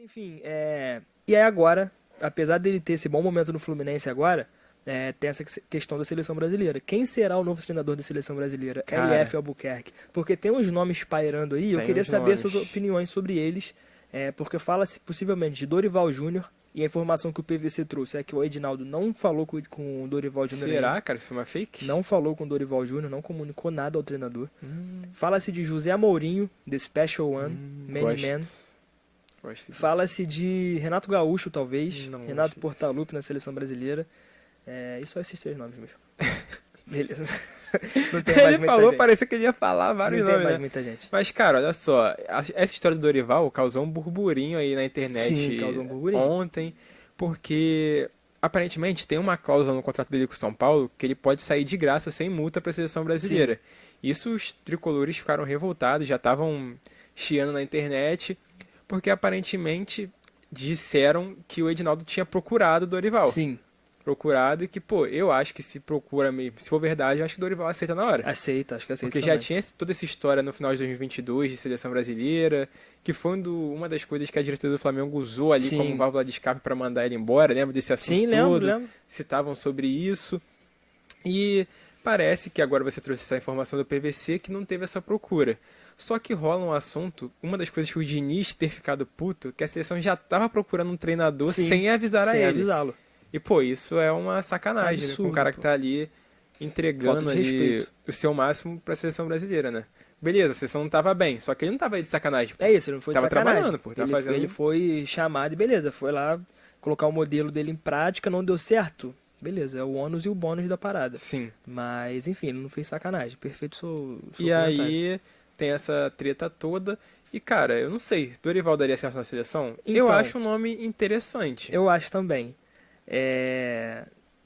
enfim, e aí agora, apesar dele ter esse bom momento no Fluminense agora, tem essa questão da seleção brasileira. Quem será o novo treinador da seleção brasileira? Cara, LF Albuquerque. Porque tem uns nomes pairando aí, eu tem queria uns saber nomes. suas opiniões sobre eles, porque fala-se possivelmente de Dorival Júnior, e a informação que o PVC trouxe é que o Edinaldo não falou com o Dorival Júnior ainda. Será, cara? Isso foi uma fake? Não falou com o Dorival Júnior, não comunicou nada ao treinador. Fala-se de José Mourinho, The Special One, Many Man. Gosto disso. Fala-se de Renato Gaúcho, talvez. Não Renato gosto Portaluppi na seleção brasileira. E só esses três nomes mesmo. Beleza. Não tem mais Ele muita falou, gente. parecia que ele ia falar vários Não tem nomes, mais né? muita gente. Mas, cara, olha só. Essa história do Dorival causou um burburinho aí na internet Sim, causou um burburinho. ontem, porque aparentemente tem uma cláusula no contrato dele com o São Paulo que ele pode sair de graça sem multa para a seleção brasileira. Isso os tricolores ficaram revoltados, já estavam chiando na internet, porque aparentemente disseram que o Edinaldo tinha procurado o Dorival. Sim, Procurado e que, pô, eu acho que se procura mesmo, se for verdade, eu acho que o Dorival aceita na hora. aceito, acho que aceito Porque já também. tinha toda essa história no final de 2022 de seleção brasileira, que foi uma das coisas que a diretoria do Flamengo usou ali Sim. como válvula de escape para mandar ele embora. Lembra desse assunto Sim, lembro, todo? lembro. Citavam sobre isso. E parece que agora você trouxe essa informação do PVC que não teve essa procura. Só que rola um assunto, uma das coisas que o Diniz ter ficado puto, que a seleção já estava procurando um treinador Sim, sem avisar a sem ele. avisá-lo. E, pô, isso é uma sacanagem, né? Com Absurdo, o cara que pô. tá ali entregando Falta de ali respeito. o seu máximo pra seleção brasileira, né? Beleza, a seleção não tava bem, só que ele não tava aí de sacanagem. Pô. É isso, ele não foi de Tava sacanagem. trabalhando, pô, tava ele, fazendo- ele foi chamado e beleza, foi lá colocar o modelo dele em prática, não deu certo. Beleza, é o ônus e o bônus da parada. Sim. Mas, enfim, ele não fez sacanagem. Perfeito seu E comentário. aí tem essa treta toda. E, cara, eu não sei, Dorival daria certo na seleção? Eu Então, acho um nome interessante. Eu acho também.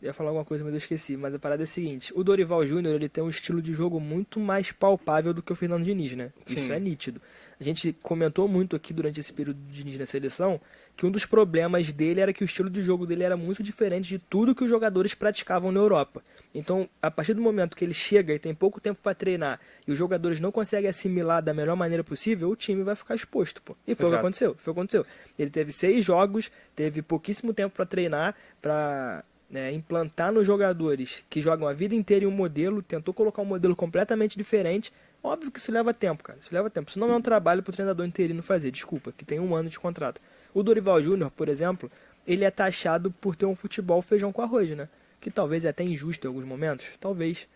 Eu ia falar alguma coisa, mas eu esqueci. Mas a parada é a seguinte: o Dorival Júnior ele tem um estilo de jogo muito mais palpável do que o Fernando Diniz, né? Isso Sim. é nítido. A gente comentou muito aqui durante esse período de Diniz na seleção que um dos problemas dele era que o estilo de jogo dele era muito diferente de tudo que os jogadores praticavam na Europa. Então, a partir do momento que ele chega e tem pouco tempo para treinar e os jogadores não conseguem assimilar da melhor maneira possível, o time vai ficar exposto, pô. E foi o que Exato. aconteceu. Foi o que aconteceu. Ele teve 6 jogos, teve pouquíssimo tempo para treinar, para implantar nos jogadores que jogam a vida inteira em um modelo, tentou colocar um modelo completamente diferente. Óbvio que isso leva tempo, cara. Isso leva tempo. Isso não é um trabalho pro treinador interino fazer, desculpa, que tem 1 ano de contrato. O Dorival Júnior, por exemplo, ele é taxado por ter um futebol feijão com arroz, né? Que talvez é até injusto em alguns momentos, talvez.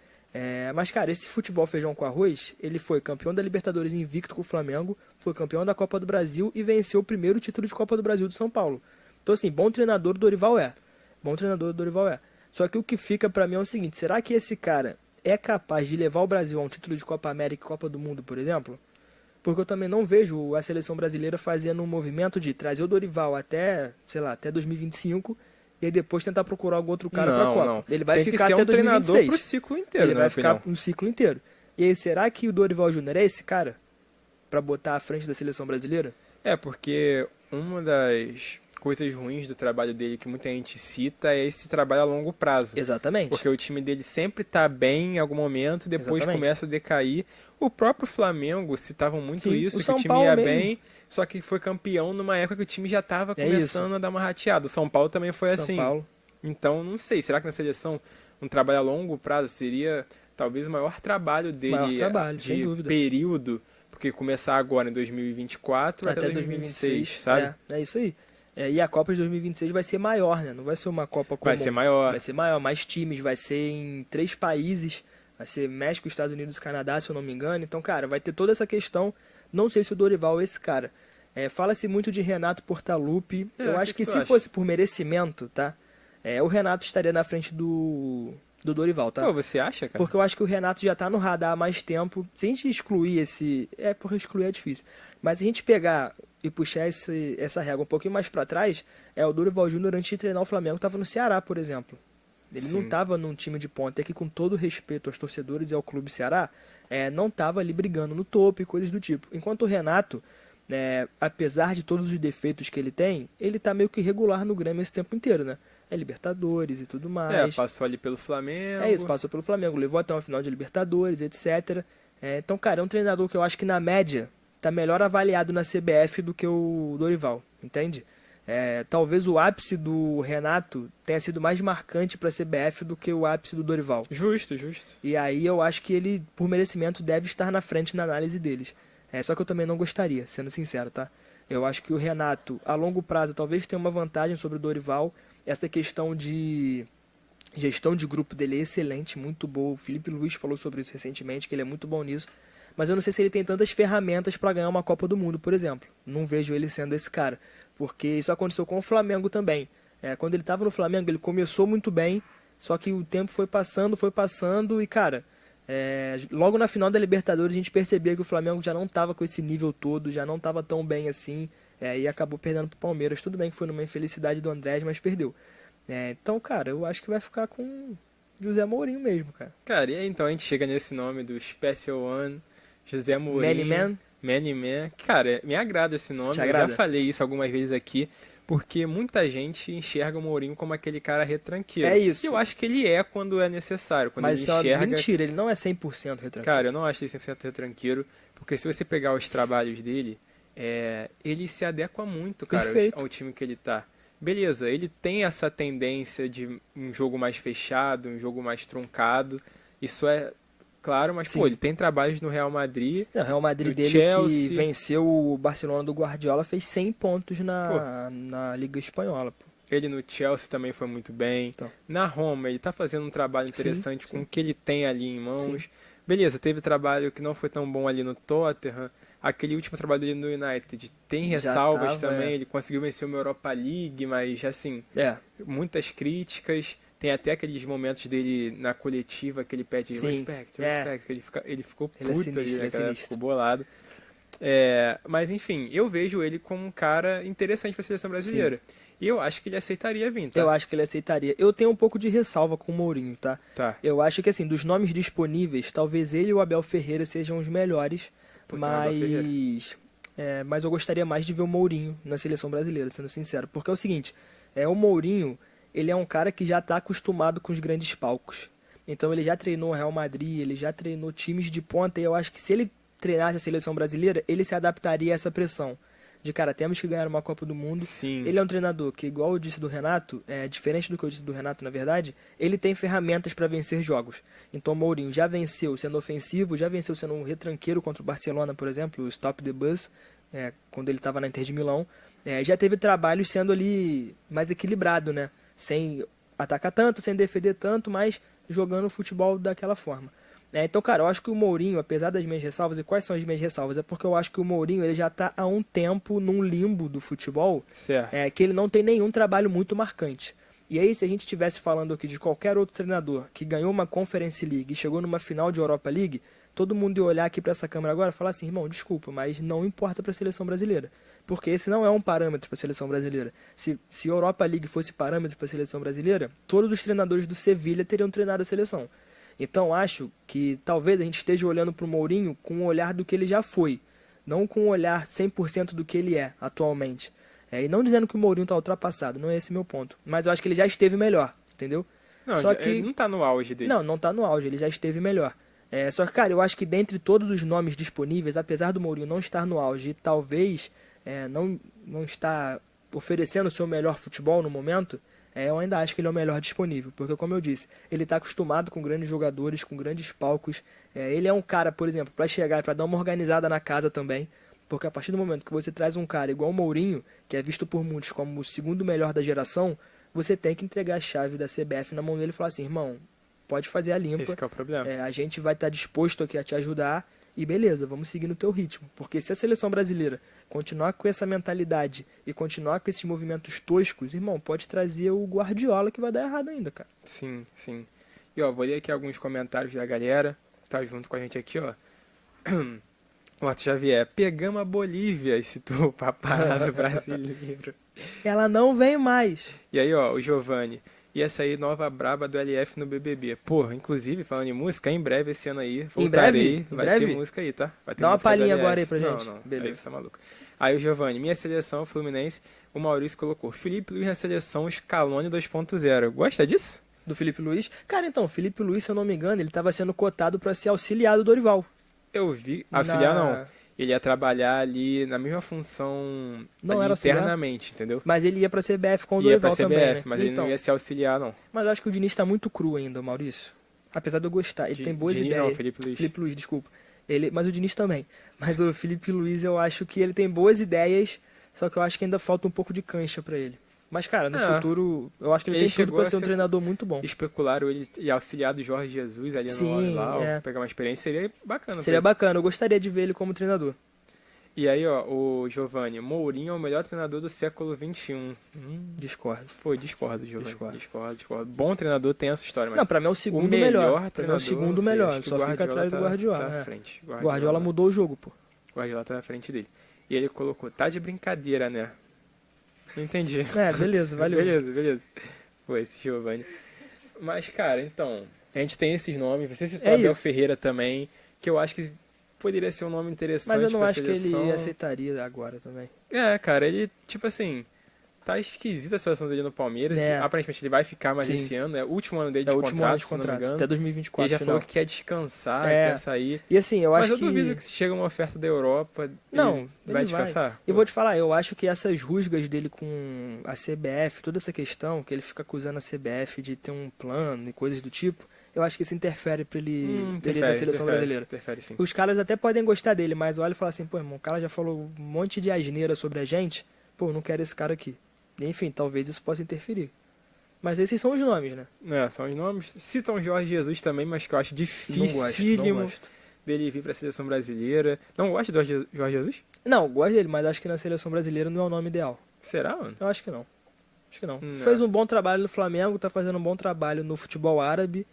Mas, cara, esse futebol feijão com arroz, ele foi campeão da Libertadores invicto com o Flamengo, foi campeão da Copa do Brasil e venceu o primeiro título de Copa do Brasil do São Paulo. Então, assim, bom treinador o Dorival é. Bom treinador o Dorival é. Só que o que fica pra mim é o seguinte: será que esse cara é capaz de levar o Brasil a um título de Copa América e Copa do Mundo, por exemplo? Porque eu também não vejo a seleção brasileira fazendo um movimento de trazer o Dorival até, sei lá, até 2025 e aí depois tentar procurar algum outro cara pra Copa. Não. Ele vai Tem que ficar ser até um treinador 2026. pro ciclo inteiro, Ele na vai minha ficar opinião. no ciclo inteiro. E aí, será que o Dorival Júnior é esse cara pra botar à frente da seleção brasileira? Porque uma das coisas ruins do trabalho dele que muita gente cita é esse trabalho a longo prazo. Exatamente. Porque o time dele sempre tá bem em algum momento, depois Exatamente. começa a decair. O próprio Flamengo citavam muito Sim, isso, o que São o time Paulo ia mesmo. bem, só que foi campeão numa época que o time já tava É começando a dar uma rateada. O São Paulo também foi São assim. Paulo. Então, não sei, será que na seleção um trabalho a longo prazo seria talvez o maior trabalho dele Maior trabalho, sem de dúvida. período? Porque começar agora em 2024 até 2026, sabe? É isso aí. E a Copa de 2026 vai ser maior, né? Não vai ser uma Copa comum. Vai ser maior. Vai ser maior, mais times, vai ser em 3 países. Vai ser México, Estados Unidos e Canadá, se eu não me engano. Então, cara, vai ter toda essa questão. Não sei se o Dorival é esse cara. Fala-se muito de Renato Portaluppi. Eu o acho que que tu se acha? fosse por merecimento, tá? O Renato estaria na frente do Dorival, tá? Pô, você acha, cara? Porque eu acho que o Renato já tá no radar há mais tempo. Se a gente excluir esse... porque excluir é difícil. Mas se a gente pegar e puxar essa régua um pouquinho mais pra trás, o Dorival Júnior, antes de treinar o Flamengo, tava no Ceará, por exemplo. Ele Sim. não tava num time de ponta. É que, com todo respeito aos torcedores e ao clube Ceará, não tava ali brigando no topo e coisas do tipo. Enquanto o Renato, apesar de todos os defeitos que ele tem, ele tá meio que regular no Grêmio esse tempo inteiro, né? Libertadores e tudo mais. Passou ali pelo Flamengo. É isso, passou pelo Flamengo, levou até uma final de Libertadores, etc. Então, cara, é um treinador que eu acho que na média tá melhor avaliado na CBF do que o Dorival. entende? Talvez o ápice do Renato tenha sido mais marcante para a CBF do que o ápice do Dorival. Justo, justo. E aí eu acho que ele, por merecimento, deve estar na frente na análise deles. Só que eu também não gostaria, sendo sincero, tá? Eu acho que o Renato, a longo prazo, talvez tenha uma vantagem sobre o Dorival. Essa questão de gestão de grupo dele é excelente, muito boa. O Felipe Luiz falou sobre isso recentemente, que ele é muito bom nisso. Mas eu não sei se ele tem tantas ferramentas para ganhar uma Copa do Mundo, por exemplo. Não vejo ele sendo esse cara. Porque isso aconteceu com o Flamengo também. Quando ele estava no Flamengo, ele começou muito bem, só que o tempo foi passando e, cara, logo na final da Libertadores a gente percebia que o Flamengo já não estava com esse nível todo, já não estava tão bem assim, e acabou perdendo pro Palmeiras. Tudo bem que foi numa infelicidade do Andrés, mas perdeu. Então, cara, eu acho que vai ficar com José Mourinho mesmo, cara. Cara, e aí então a gente chega nesse nome do Special One, José Mourinho. Many Man. Cara, me agrada esse nome. Te agrada? Eu já falei isso algumas vezes aqui, porque muita gente enxerga o Mourinho como aquele cara retranqueiro. É isso. E eu acho que ele é quando é necessário. Quando Mas ele isso é uma enxerga... mentira, ele não é 100% retranqueiro. Cara, eu não acho ele 100% retranqueiro, porque se você pegar os trabalhos dele, ele se adequa muito, cara, Perfeito. ao time que ele tá. Beleza, ele tem essa tendência de um jogo mais fechado, um jogo mais truncado. Isso é claro, mas Sim. pô, ele tem trabalhos no Real Madrid. Não, o Real Madrid no dele Chelsea. que venceu o Barcelona do Guardiola fez 100 pontos na Liga Espanhola. Pô. Ele no Chelsea também foi muito bem. Então. Na Roma, ele tá fazendo um trabalho interessante com sim. o que ele tem ali em mãos. Sim. Beleza, teve trabalho que não foi tão bom ali no Tottenham. Aquele último trabalho dele no United tem ressalvas também. Ele conseguiu vencer uma Europa League, mas assim, muitas críticas. Tem até aqueles momentos dele na coletiva que ele pede respect, que ele ficou puto ali, né, cara? Ficou bolado. Mas enfim, eu vejo ele como um cara interessante para a seleção brasileira. Sim. E eu acho que ele aceitaria vir, tá? Eu acho que ele aceitaria. Eu tenho um pouco de ressalva com o Mourinho, tá? Eu acho que assim, dos nomes disponíveis, talvez ele e o Abel Ferreira sejam os melhores, mas eu gostaria mais de ver o Mourinho na seleção brasileira, sendo sincero. Porque é o seguinte, o Mourinho, ele é um cara que já está acostumado com os grandes palcos. Então ele já treinou o Real Madrid, ele já treinou times de ponta, e eu acho que se ele treinasse a seleção brasileira, ele se adaptaria a essa pressão. De, cara, temos que ganhar uma Copa do Mundo. Sim. Ele é um treinador que, igual eu disse do Renato, diferente do que eu disse do Renato, na verdade, ele tem ferramentas para vencer jogos. Então o Mourinho já venceu sendo ofensivo, já venceu sendo um retranqueiro contra o Barcelona, por exemplo, o Stop the Bus, quando ele estava na Inter de Milão. Já teve trabalhos sendo ali mais equilibrado, né? Sem atacar tanto, sem defender tanto, mas jogando futebol daquela forma. Então, cara, eu acho que o Mourinho, apesar das minhas ressalvas, e quais são as minhas ressalvas? É porque eu acho que o Mourinho ele já está há um tempo num limbo do futebol, que ele não tem nenhum trabalho muito marcante. E aí, se a gente estivesse falando aqui de qualquer outro treinador que ganhou uma Conference League e chegou numa final de Europa League, todo mundo ia olhar aqui para essa câmera agora e falar assim, irmão, desculpa, mas não importa para a seleção brasileira. Porque esse não é um parâmetro para a seleção brasileira. Se Europa League fosse parâmetro para a seleção brasileira, todos os treinadores do Sevilha teriam treinado a seleção. Então acho que talvez a gente esteja olhando para o Mourinho com o olhar do que ele já foi, não com o olhar 100% do que ele é atualmente. E não dizendo que o Mourinho está ultrapassado, não é esse meu ponto. Mas eu acho que ele já esteve melhor, entendeu? Não, só que ele não está no auge dele. Não está no auge, ele já esteve melhor. Só que, cara, eu acho que dentre todos os nomes disponíveis, apesar do Mourinho não estar no auge e talvez não estar oferecendo o seu melhor futebol no momento, eu ainda acho que ele é o melhor disponível, porque como eu disse, ele está acostumado com grandes jogadores, com grandes palcos, ele é um cara, por exemplo, para chegar, para dar uma organizada na casa também, porque a partir do momento que você traz um cara igual o Mourinho, que é visto por muitos como o segundo melhor da geração, você tem que entregar a chave da CBF na mão dele e falar assim, irmão, pode fazer a limpa, esse que é o problema. A gente vai estar disposto aqui a te ajudar, e beleza, vamos seguir no teu ritmo, porque se a seleção brasileira continuar com essa mentalidade e continuar com esses movimentos toscos, irmão, pode trazer o Guardiola que vai dar errado ainda, cara. Sim, sim. E ó, vou ler aqui alguns comentários da galera, tá junto com a gente aqui, ó. O Otto Xavier, pegamos a Bolívia, citou o paparazzo brasileiro. Ela não vem mais. E aí, ó, o Giovanni, ia sair nova braba do LF no BBB. Porra, inclusive, falando em música, em breve esse ano aí, voltarei, vai ter música aí, tá? Vai ter Dá uma música palhinha agora aí pra gente. Não, beleza. Aí você tá maluco. Aí o Giovanni, minha seleção Fluminense, o Maurício colocou Felipe Luiz na seleção Scaloni 2.0. Gosta disso? Do Felipe Luiz? Cara, então, o Felipe Luiz, se eu não me engano, ele tava sendo cotado pra ser auxiliar do Dorival. Eu vi, auxiliar não. ele ia trabalhar ali na mesma função Não ali era auxiliar? internamente, entendeu? Mas ele ia pra CBF com o Ia pra Dorival CBF, também, né? mas ele não Então, ia ser auxiliar, não. mas eu acho que o Diniz tá muito cru ainda, Maurício. Apesar de eu gostar, ele tem boas Diniz ideias. não, Felipe Luiz. Felipe Luiz, desculpa. Mas o Diniz também. Mas o Felipe Luiz, eu acho que ele tem boas ideias, só que eu acho que ainda falta um pouco de cancha pra ele. Mas, cara, no futuro, eu acho que ele Ele tem tudo chegou pra a ser um ser- treinador muito bom. Especularam ele e auxiliar do Jorge Jesus ali no Sim, Al-Hilal, é. pegar uma experiência, seria bacana. Seria pra bacana, eu gostaria de ver ele como treinador. ele. E aí, ó, o Giovanni, Mourinho é o melhor treinador do século XXI. Discordo. Pô, discordo, Giovanni. Discordo. Discordo. Bom treinador tem essa história, mas Não, pra mim é o segundo melhor. Pra mim é o treinador, segundo não sei, melhor, acho que só o fica Guardiola atrás do Guardiola. Tá é. à frente. Guardiola mudou o jogo, pô. Guardiola tá na frente dele. E ele colocou, tá de brincadeira, né? Não entendi. É, beleza, valeu. Beleza. Pô, esse Giovanni. Mas, cara, então, a gente tem esses nomes. Você citou É Abel isso. Ferreira também, que eu acho que poderia ser um nome interessante Mas eu não pra acho que seleção. ele aceitaria agora também. É, cara, ele, tipo assim, tá esquisita a situação dele no Palmeiras. É. Aparentemente ele vai ficar mais Sim. esse ano, é o último ano dele É de o último contrato, ano de se não me contrato, engano. até Ele 2024 já final. falou que quer descansar, É. quer sair. E assim, eu Mas acho eu que... duvido que se chega uma oferta da Europa, Não, ele vai ele vai. descansar. Eu vou te falar, eu acho que essas rusgas dele com a CBF, toda essa questão, que ele fica acusando a CBF de ter um plano e coisas do tipo, eu acho que isso interfere pra ele, pra ele ir da seleção brasileira. Interfere sim. Os caras até podem gostar dele, mas olha e fala assim, pô, irmão, o cara já falou um monte de asneira sobre a gente, pô, não quero esse cara aqui. Enfim, talvez isso possa interferir. Mas esses são os nomes, né? É, são os nomes. Citam Jorge Jesus também, mas que eu acho Não dificílimo gosto. dele vir pra seleção brasileira. Não gosta do Jorge Jesus? Não, gosto dele, mas acho que na seleção brasileira não é o nome ideal. Será, mano? Eu acho que não. Acho que não. Não. Fez um bom trabalho no Flamengo, tá fazendo um bom trabalho no futebol árabe.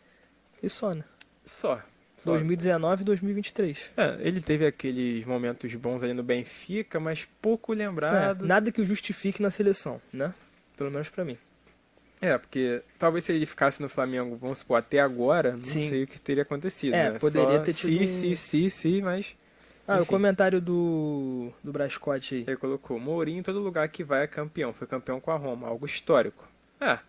E só, né? Só. 2019 e 2023. É, ele teve aqueles momentos bons ali no Benfica, mas pouco É, lembrado. nada que o justifique na seleção, né? Pelo menos pra mim. É, porque talvez se ele ficasse no Flamengo, vamos supor, até agora, não Sim. sei o que teria acontecido, É, né? poderia Só ter tido se, mas... Ah, o Enfim. comentário do Brascote aí. Ele colocou, Mourinho em todo lugar que vai é campeão. Foi campeão com a Roma, algo histórico. É,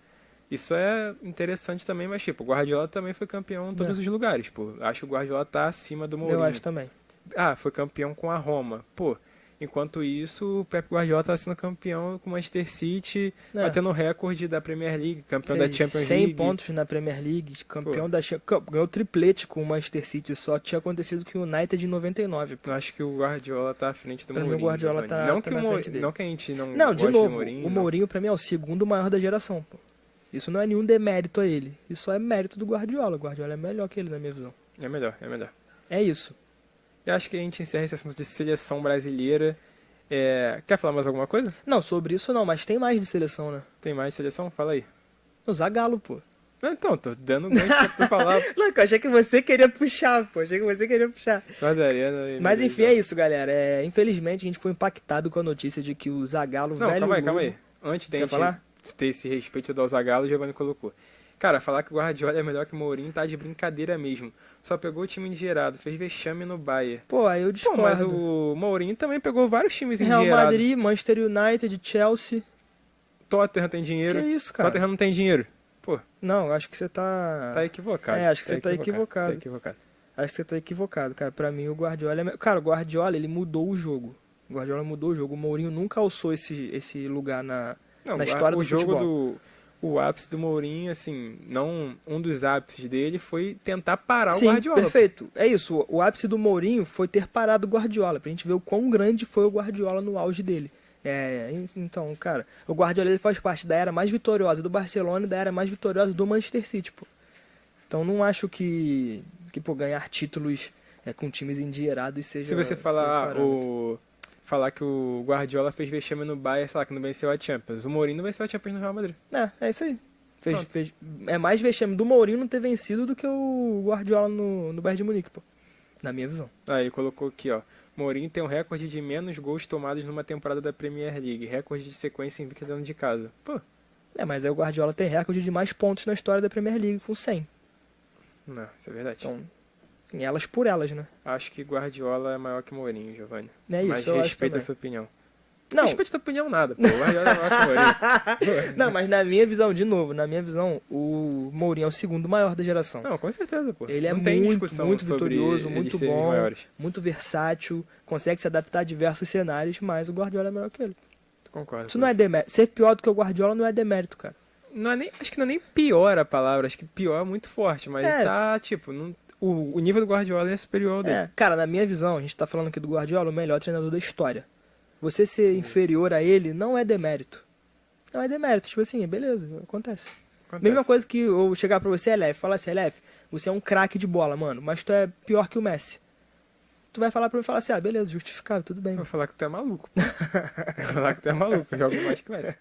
isso é interessante também, mas tipo, o Guardiola também foi campeão em todos os lugares, pô. Acho que o Guardiola tá acima do Mourinho. Eu acho também. Ah, foi campeão com a Roma. Pô, enquanto isso, o Pep Guardiola tá sendo campeão com o Manchester City, É. batendo o recorde da Premier League, campeão da Fez Champions 100 League. pontos na Premier League, campeão da ganhou triplete com o Manchester City, só tinha acontecido com o United em 99. Pô. Eu acho que o Guardiola tá à frente do Pra mim, o Mourinho. Guardiola Giovanni. tá não, que na o frente dele. não que a gente não Não, de goste novo, do Mourinho. o não. Mourinho pra mim é o segundo maior da geração, pô. Isso não é nenhum demérito a ele. Isso é mérito do Guardiola. O Guardiola é melhor que ele, na minha visão. É melhor, é melhor. É isso. E acho que a gente encerra esse assunto de seleção brasileira. Quer falar mais alguma coisa? Não, sobre isso não, mas tem mais de seleção, né? Tem mais seleção? Fala aí. O Zagallo, pô. Não, então, tô dando gancho pra tu falar. Não, eu achei que você queria puxar, pô. Achei que você queria puxar. Quase arena. e Mas beleza. enfim, é isso, galera. Infelizmente, a gente foi impactado com a notícia de que o Zagallo, Não, velho calma Lobo... aí. Antes de a Quer gente falar? ter esse respeito do Zagallo, o Giovanni colocou. Cara, falar que o Guardiola é melhor que o Mourinho tá de brincadeira mesmo. Só pegou o time endigerado, fez vexame no Bayern. Pô, aí eu Pô, discordo. mas o Mourinho também pegou vários times Real endinheirados. Madrid, Manchester United, Chelsea... Tottenham tem dinheiro. Que isso, cara? Tottenham não tem dinheiro. Pô, Não, eu acho que você tá... tá equivocado. acho que você tá equivocado. Tá equivocado. Acho que você tá equivocado, cara. Pra mim, o Guardiola é... Cara, o Guardiola, ele mudou o jogo. O Guardiola mudou o jogo. O Mourinho nunca alçou esse lugar na história do jogo futebol. o ápice do Mourinho, assim, não um dos ápices dele foi tentar parar Sim, o Guardiola. perfeito. É isso. O ápice do Mourinho foi ter parado o Guardiola. Pra gente ver o quão grande foi o Guardiola no auge dele. Então, cara, o Guardiola ele faz parte da era mais vitoriosa do Barcelona e da era mais vitoriosa do Manchester City, pô. Então não acho que pô, ganhar títulos com times endinheirados seja... Se você seja falar parâmetro. falar que o Guardiola fez vexame no Bayern, sei lá, que não venceu a Champions. O Mourinho não venceu a Champions no Real Madrid. É isso aí. Pronto. É mais vexame do Mourinho não ter vencido do que o Guardiola no Bayern de Munique, pô. Na minha visão. Aí colocou aqui, ó. Mourinho tem um recorde de menos gols tomados numa temporada da Premier League. Recorde de sequência invicta dentro de casa. Pô, Mas aí o Guardiola tem recorde de mais pontos na história da Premier League, com 100. não, isso é verdade. Então, elas por elas, né? Acho que Guardiola é maior que Mourinho, Giovanni. É isso, Mas eu acho respeito a também. sua opinião. Não. Respeito tua opinião nada, pô. O Guardiola é o maior favorito. Não, mas na minha visão, de novo, na minha visão, o Mourinho é o segundo maior da geração. Não, com certeza, pô. Ele é Não tem muito, discussão muito sobre vitorioso, eles muito serem bom, maiores. muito versátil, consegue se adaptar a diversos cenários, mas o Guardiola é melhor que ele. Concordo. Isso não é demérito. Ser pior do que o Guardiola não é demérito, cara. Não é nem, acho que não é nem pior a palavra, acho que pior é muito forte, mas É. tá, tipo, o nível do Guardiola é superior ao dele. É, cara, na minha visão, a gente tá falando aqui do Guardiola, o melhor treinador da história. Você ser inferior a ele não é demérito. Não é demérito, tipo assim, beleza, acontece. Acontece. Mesma coisa que eu chegar pra você, Elef, falar assim, Elef, você é um craque de bola, mano, mas tu é pior que o Messi. Tu vai falar pra mim e falar assim, beleza, justificável, tudo bem. Eu vou falar que tu é maluco, pô. Eu vou falar que tu é maluco, eu jogo mais que o Messi.